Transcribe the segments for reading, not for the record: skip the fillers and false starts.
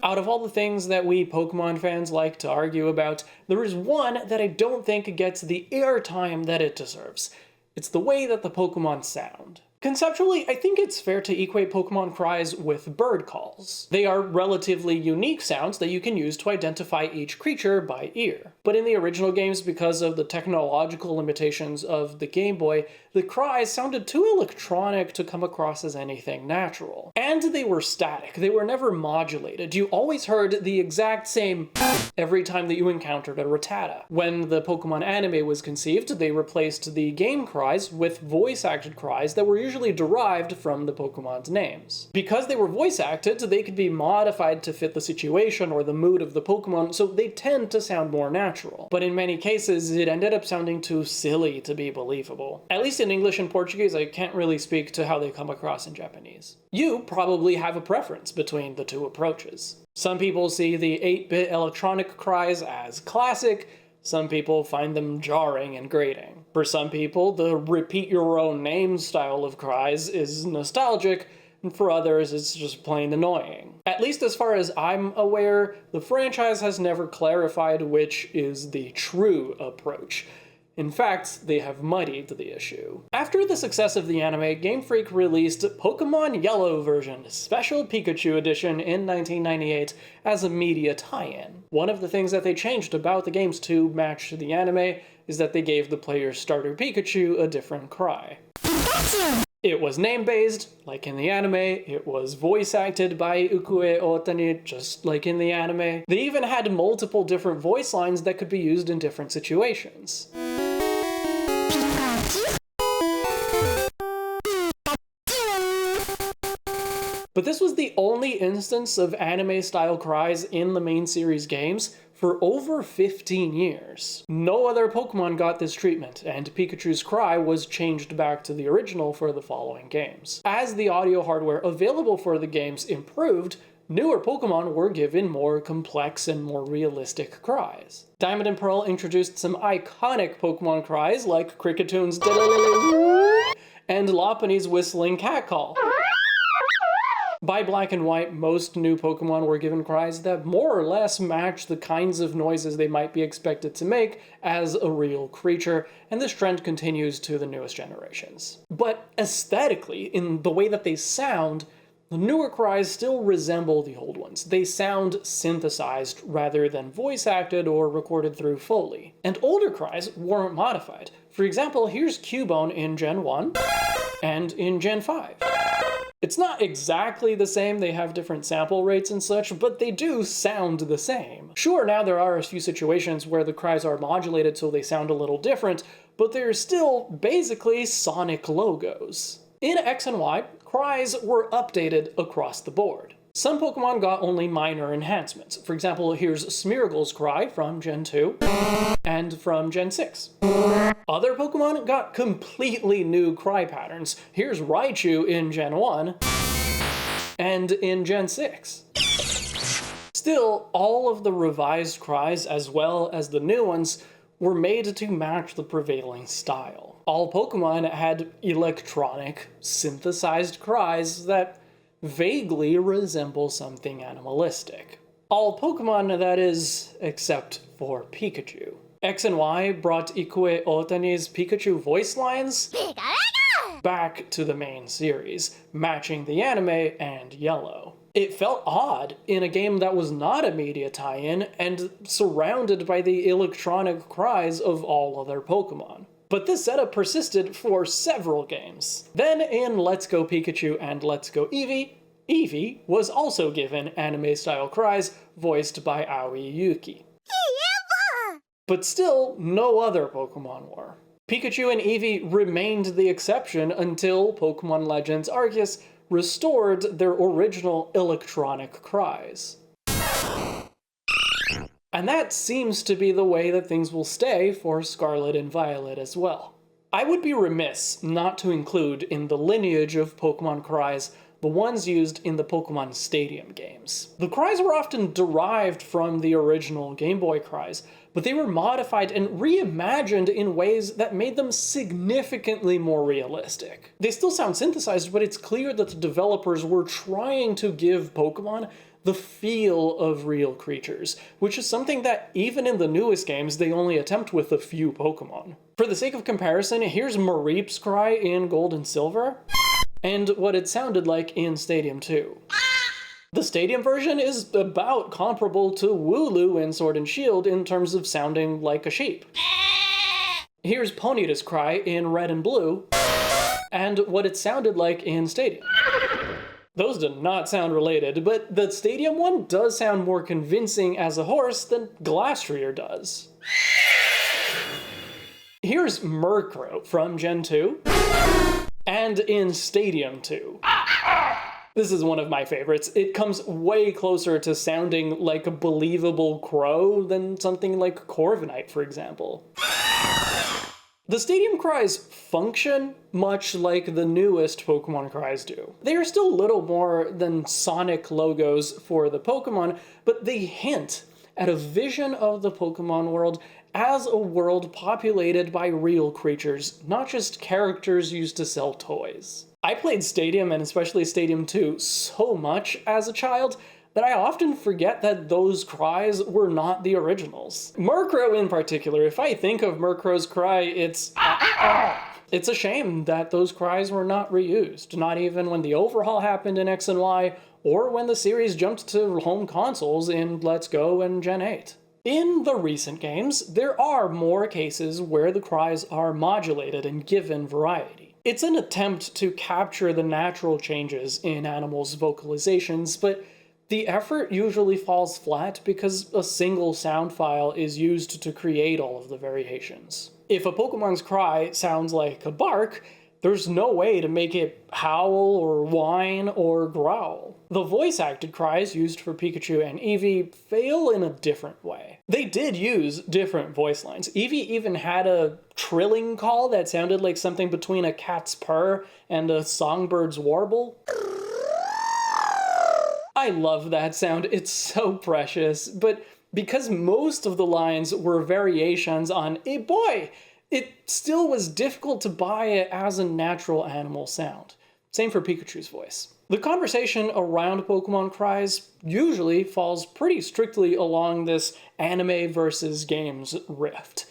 Out of all the things that we Pokemon fans like to argue about, there is one that I don't think gets the airtime that it deserves. It's the way that the Pokemon sound. Conceptually, I think it's fair to equate Pokemon cries with bird calls. They are relatively unique sounds that you can use to identify each creature by ear. But in the original games, because of the technological limitations of the Game Boy, the cries sounded too electronic to come across as anything natural. And they were static, they were never modulated. You always heard the exact same every time that you encountered a Rattata. When the Pokemon anime was conceived, they replaced the game cries with voice-acted cries that were usually derived from the Pokemon's names. Because they were voice-acted, they could be modified to fit the situation or the mood of the Pokemon, so they tend to sound more natural. But in many cases, it ended up sounding too silly to be believable. At least in English and Portuguese, I can't really speak to how they come across in Japanese. You probably have a preference between the two approaches. Some people see the 8-bit electronic cries as classic, some people find them jarring and grating. For some people, the repeat your own name style of cries is nostalgic, and for others, it's just plain annoying. At least as far as I'm aware, the franchise has never clarified which is the true approach. In fact, they have muddied the issue. After the success of the anime, Game Freak released Pokemon Yellow version, Special Pikachu Edition in 1998 as a media tie-in. One of the things that they changed about the games to match the anime is that they gave the player's starter Pikachu a different cry. It was name-based, like in the anime. It was voice-acted by Ukue Otani, just like in the anime. They even had multiple different voice lines that could be used in different situations. But this was the only instance of anime-style cries in the main series games for over 15 years. No other Pokemon got this treatment, and Pikachu's cry was changed back to the original for the following games. As the audio hardware available for the games improved, newer Pokemon were given more complex and more realistic cries. Diamond and Pearl introduced some iconic Pokemon cries like Kricketune and Lopunny's whistling cat call. By Black and White, most new Pokemon were given cries that more or less match the kinds of noises they might be expected to make as a real creature, and this trend continues to the newest generations. But aesthetically, in the way that they sound, the newer cries still resemble the old ones. They sound synthesized rather than voice-acted or recorded through Foley. And older cries weren't modified. For example, here's Cubone in Gen 1 and in Gen 5. It's not exactly the same, they have different sample rates and such, but they do sound the same. Sure, now there are a few situations where the cries are modulated so they sound a little different, but they're still basically sonic logos. In X and Y, cries were updated across the board. Some Pokemon got only minor enhancements. For example, here's Smeargle's cry from Gen 2 and from Gen 6. Other Pokemon got completely new cry patterns. Here's Raichu in Gen 1 and in Gen 6. Still, all of the revised cries as well as the new ones were made to match the prevailing style. All Pokemon had electronic, synthesized cries that vaguely resemble something animalistic. All Pokemon, that is, except for Pikachu. X and Y brought Ikue Otani's Pikachu voice lines back to the main series, matching the anime and Yellow. It felt odd in a game that was not a media tie-in and surrounded by the electronic cries of all other Pokemon. But this setup persisted for several games. Then in Let's Go Pikachu and Let's Go Eevee, Eevee was also given anime-style cries voiced by Aoi Yuki. But still, no other Pokemon were. Pikachu and Eevee remained the exception until Pokemon Legends Arceus restored their original electronic cries. And that seems to be the way that things will stay for Scarlet and Violet as well. I would be remiss not to include in the lineage of Pokemon cries the ones used in the Pokemon Stadium games. The cries were often derived from the original Game Boy cries, but they were modified and reimagined in ways that made them significantly more realistic. They still sound synthesized, but it's clear that the developers were trying to give Pokemon the feel of real creatures, which is something that even in the newest games they only attempt with a few Pokemon. For the sake of comparison, here's Mareep's cry in Gold and Silver, and what it sounded like in Stadium 2. The Stadium version is about comparable to Wooloo in Sword and Shield in terms of sounding like a sheep. Here's Ponyta's cry in Red and Blue, and what it sounded like in Stadium. Those do not sound related, but the Stadium one does sound more convincing as a horse than Glastrier does. Here's Murkrow from Gen 2, and in Stadium 2. This is one of my favorites. It comes way closer to sounding like a believable crow than something like Corviknight, for example. The Stadium cries function much like the newest Pokemon cries do. They are still little more than Sonic logos for the Pokemon, but they hint at a vision of the Pokemon world as a world populated by real creatures, not just characters used to sell toys. I played Stadium, and especially Stadium 2, so much as a child that I often forget that those cries were not the originals. Murkrow in particular, if I think of Murkrow's cry, it's a shame that those cries were not reused, not even when the overhaul happened in X and Y, or when the series jumped to home consoles in Let's Go and Gen 8. In the recent games, there are more cases where the cries are modulated and given variety. It's an attempt to capture the natural changes in animals' vocalizations, but the effort usually falls flat because a single sound file is used to create all of the variations. If a Pokemon's cry sounds like a bark, there's no way to make it howl or whine or growl. The voice-acted cries used for Pikachu and Eevee fail in a different way. They did use different voice lines. Eevee even had a trilling call that sounded like something between a cat's purr and a songbird's warble. I love that sound, it's so precious, but because most of the lines were variations on "eh boy," it still was difficult to buy it as a natural animal sound. Same for Pikachu's voice. The conversation around Pokemon cries usually falls pretty strictly along this anime versus games rift.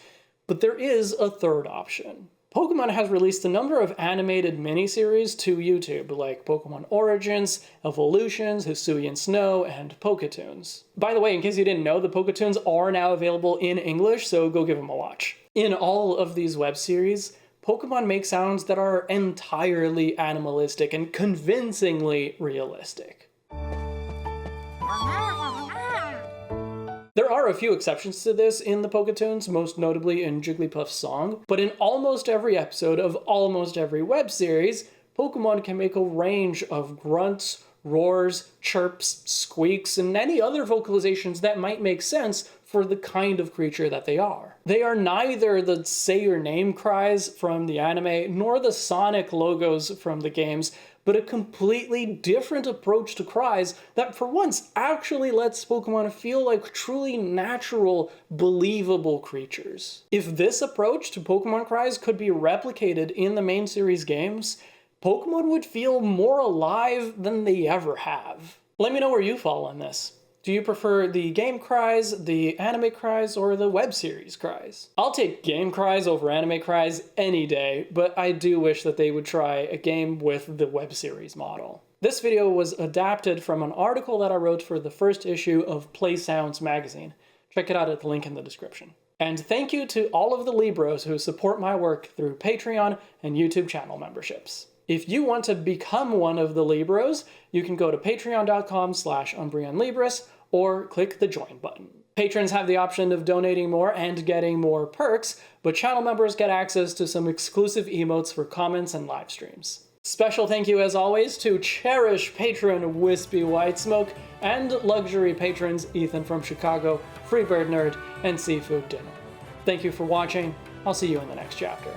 But there is a third option. Pokemon has released a number of animated miniseries to YouTube, like Pokemon Origins, Evolutions, Hisuian Snow, and Poketoons. By the way, in case you didn't know, the Poketoons are now available in English, so go give them a watch. In all of these web series, Pokemon make sounds that are entirely animalistic and convincingly realistic. There are a few exceptions to this in the Poketoons, most notably in Jigglypuff's song, but in almost every episode of almost every web series, Pokemon can make a range of grunts, roars, chirps, squeaks, and any other vocalizations that might make sense for the kind of creature that they are. They are neither the say your name cries from the anime, nor the Sonic logos from the games, but a completely different approach to cries that for once actually lets Pokemon feel like truly natural, believable creatures. If this approach to Pokemon cries could be replicated in the main series games, Pokemon would feel more alive than they ever have. Let me know where you fall on this. Do you prefer the game cries, the anime cries, or the web series cries? I'll take game cries over anime cries any day, but I do wish that they would try a game with the web series model. This video was adapted from an article that I wrote for the first issue of Play Sounds magazine. Check it out at the link in the description. And thank you to all of the Libros who support my work through Patreon and YouTube channel memberships. If you want to become one of the Libros, you can go to patreon.com/UmbreonLibris or click the join button. Patrons have the option of donating more and getting more perks, but channel members get access to some exclusive emotes for comments and live streams. Special thank you as always to Cherish patron Wispy Whitesmoke and luxury patrons Ethan from Chicago, Freebird Nerd, and Seafood Dinner. Thank you for watching. I'll see you in the next chapter.